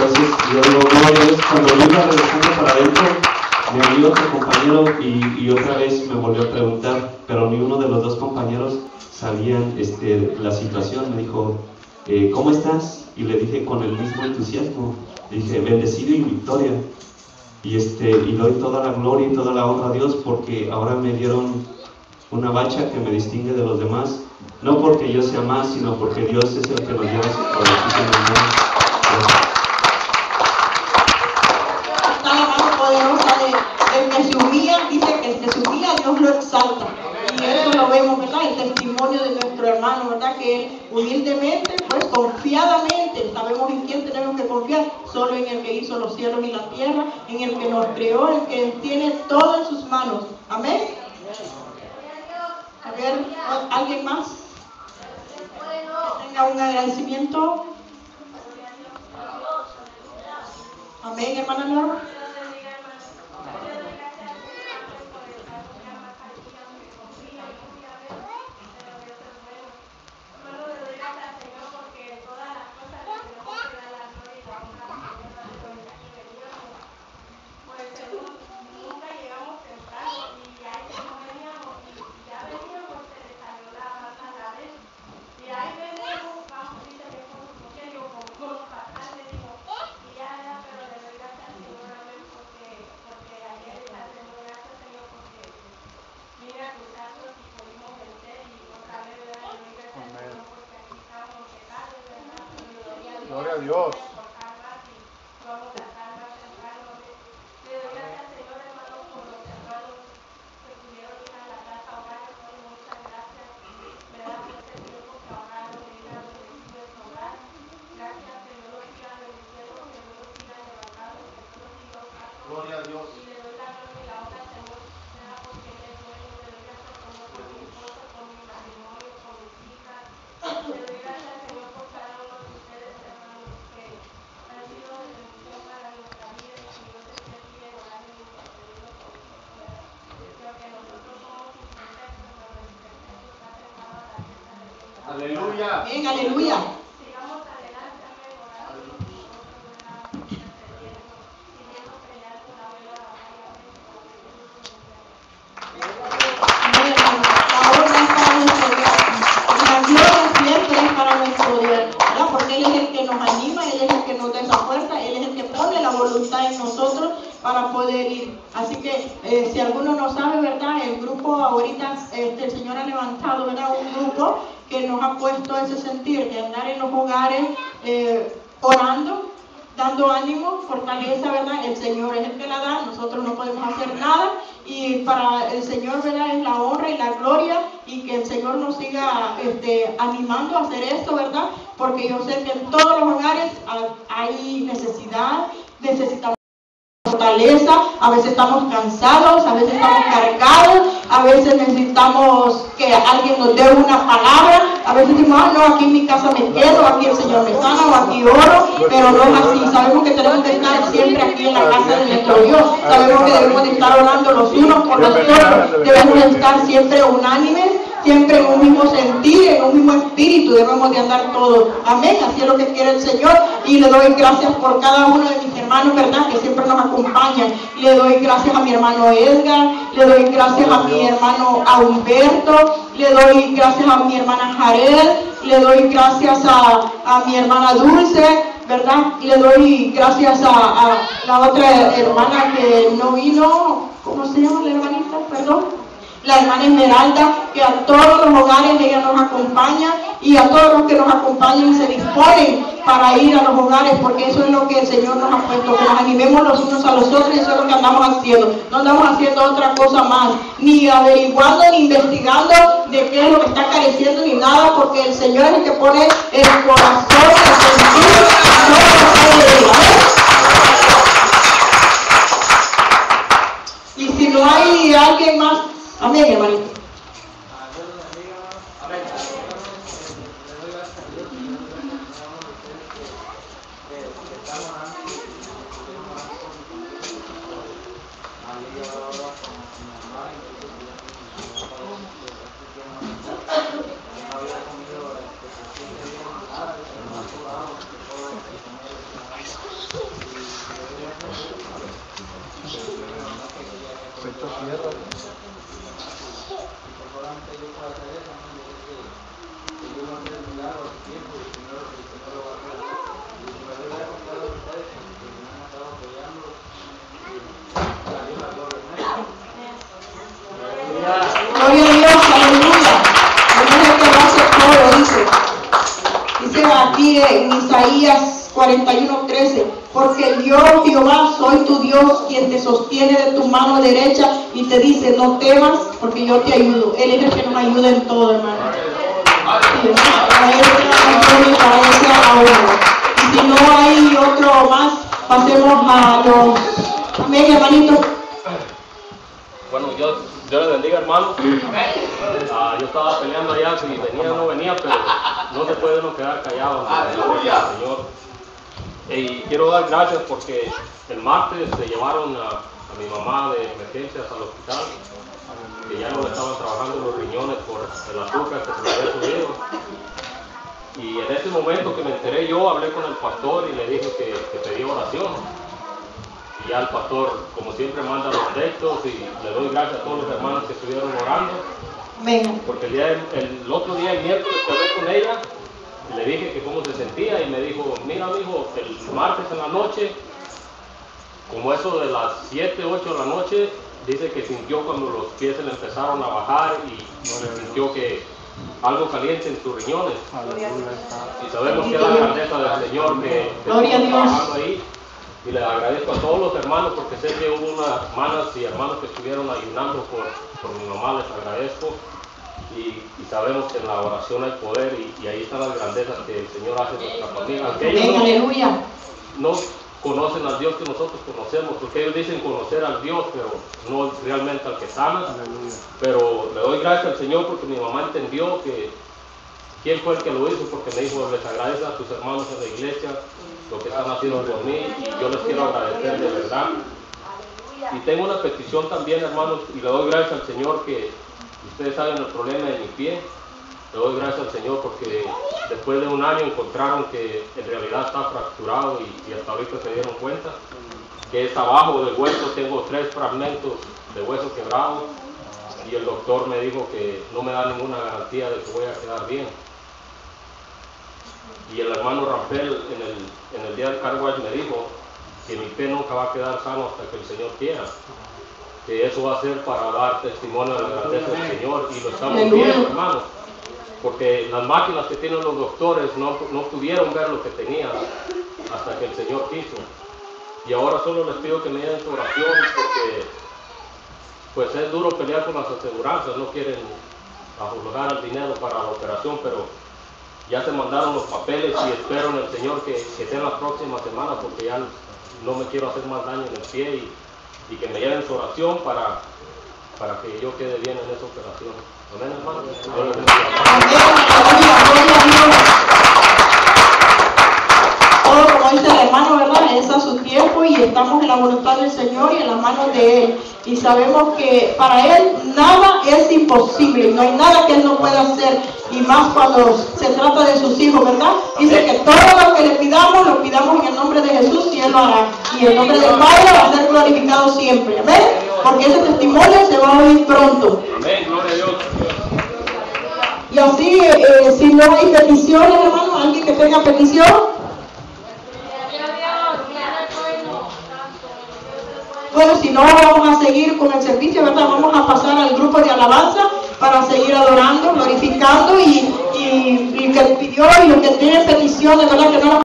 Entonces yo digo, no, cuando yo iba regresando para adentro, me vio otro compañero y otra vez me volvió a preguntar, pero ni uno de los dos compañeros sabían la situación. Me dijo, ¿cómo estás? Y le dije con el mismo entusiasmo, le dije, bendecido y victoria. Y doy toda la gloria y toda la honra a Dios porque ahora me dieron una bacha que me distingue de los demás, no porque yo sea más, sino porque Dios es el que nos lleva a su progreso en el mundo. Está la mano poderosa del que se humilla, dice que el que se humilla Dios lo exalta. Y eso lo vemos, ¿verdad? El testimonio de nuestro hermano, ¿verdad? Que él humildemente, pues confiadamente, sabemos en quién tenemos que confiar, solo en el que hizo los cielos y la tierra, en el que nos creó, el que tiene todo en sus manos. Amén. A ver, ¿alguien más? Que tenga un agradecimiento. Amén, hermana Norma. Gloria a Dios. Gloria a Dios. Aleluya. Bien, aleluya. Porque Él es el que nos anima, Él es el que nos da esa fuerza, Él es el que pone la voluntad en nosotros para poder ir. Así que si alguno no sabe, ¿verdad? El grupo ahorita, el Señor ha levantado, ¿verdad? Un grupo que nos ha puesto ese sentir de andar en los hogares orando, dando ánimo, fortaleza, ¿verdad? El Señor es el que la da, nosotros no podemos hacer nada y para el Señor, ¿verdad? Es la honra y la gloria y que el Señor nos siga animando a hacer esto, ¿verdad? Porque yo sé que en todos los hogares hay necesidad, necesitamos fortaleza, a veces estamos cansados, a veces estamos cargados, a veces necesitamos que alguien nos dé una palabra, a veces decimos, no, aquí en mi casa me quedo, aquí el Señor me sana, o aquí oro, pero no es así. Sabemos que tenemos que estar siempre aquí en la casa de nuestro Dios, sabemos que debemos de estar orando los unos por los otros, debemos de estar siempre unánimes, siempre en un mismo sentir, en un mismo espíritu, debemos de andar todos. Amén, así es lo que quiere el Señor y le doy gracias por cada uno de mis hermanos, ¿verdad? Que siempre nos acompañan. Le doy gracias a mi hermano Edgar, le doy gracias a mi hermano Humberto, le doy gracias a mi hermana Jared, le doy gracias a mi hermana Dulce, ¿verdad? Le doy gracias a la otra hermana que no vino, ¿cómo se llama la hermanita? Perdón. La hermana Esmeralda, que a todos los hogares ella nos acompaña y a todos los que nos acompañan se disponen para ir a los hogares, porque eso es lo que el Señor nos ha puesto, que nos animemos los unos a los otros y eso es lo que andamos haciendo. No andamos haciendo otra cosa más, ni averiguando, ni investigando de qué es lo que está careciendo, ni nada, porque el Señor es el que pone el corazón, el sentir, y si no hay alguien más. Amén, hermanito. mucha tierra. Gloria a Dios, aleluya. Él es el que lo hace todo, dice. Dice aquí en Isaías 41:13, porque yo, Jehová, soy tu Dios, quien te sostiene de tu mano derecha y te dice, no temas, porque yo te ayudo. Él es el que nos ayuda en todo, hermano. Sí, para Él sea la honra. Y si no hay otro más, pasemos a los... Amén, hermanito. Bueno, Dios les bendiga, hermano. Yo estaba peleando allá, si venía o no venía, pero no se puede uno quedar callado ante la presencia del Señor. Y quiero dar gracias porque el martes se llevaron a mi mamá de emergencias al hospital, que ya no le estaban trabajando los riñones por el azúcar que se le había subido. Y en ese momento que me enteré yo, hablé con el pastor y le dije que pedía oración. Y ya el pastor, como siempre, manda los textos y le doy gracias a todos los hermanos que estuvieron orando. Amén. Porque el otro día, el miércoles, que hablé con ella, le dije que cómo se sentía y me dijo, mira, mijo, el martes en la noche, como eso de las 7, 8 de la noche, dice que sintió cuando los pies se le empezaron a bajar y sintió que algo caliente en sus riñones. Y sabemos que es la grandeza del Señor que está trabajando ahí. Y le agradezco a todos los hermanos porque sé que hubo unas hermanas y hermanos que estuvieron ayunando por mi mamá, les agradezco. Y sabemos que en la oración hay poder y ahí están las grandezas que el Señor hace en nuestra familia. Aunque ellos no conocen al Dios que nosotros conocemos, porque ellos dicen conocer al Dios, pero no realmente al que sana. Pero le doy gracias al Señor porque mi mamá entendió que quién fue el que lo hizo, porque me dijo, les agradezco a tus hermanos en la iglesia lo que están haciendo por mí y yo les quiero agradecer de verdad. Y tengo una petición también, hermanos, y le doy gracias al Señor que ustedes saben el problema de mi pie. Le doy gracias al Señor porque después de un año encontraron que en realidad está fracturado y hasta ahorita se dieron cuenta que es abajo del hueso, tengo 3 fragmentos de hueso quebrado y el doctor me dijo que no me da ninguna garantía de que voy a quedar bien. Y el hermano Rafael en el día del car wash me dijo que mi pie nunca va a quedar sano hasta que el Señor quiera, que eso va a ser para dar testimonio de la grandeza del Señor y lo estamos viendo, hermanos, porque las máquinas que tienen los doctores no pudieron ver lo que tenían hasta que el Señor quiso. Y ahora solo les pido que me den su oración porque pues es duro pelear con las aseguranzas, no quieren aflojar el dinero para la operación, pero ya se mandaron los papeles y espero en el Señor que sea en la próxima semana porque ya no me quiero hacer más daño en el pie y que me lleven su oración para que yo quede bien en esa operación. Amén, hermano. Todo como dice el hermano, ¿verdad? Es a su tiempo y estamos en la voluntad del Señor y en las manos de Él. Y sabemos que para Él nada es imposible, no hay nada que Él no pueda hacer. Y más cuando se trata de sus hijos, ¿verdad? Dice que todo lo que le pidamos, lo pidamos en el nombre de Jesús y Él lo hará. Y el nombre del Padre va a ser glorificado siempre. Amén. Porque ese testimonio se va a oír pronto. Amén, gloria a Dios. Y así, si no hay peticiones, hermano, alguien que tenga petición. Bueno, si no, vamos a seguir con el servicio, ¿verdad? Vamos a pasar al grupo de alabanza para seguir adorando, glorificando y que pidió y los que tienen peticiones, ¿verdad? Que no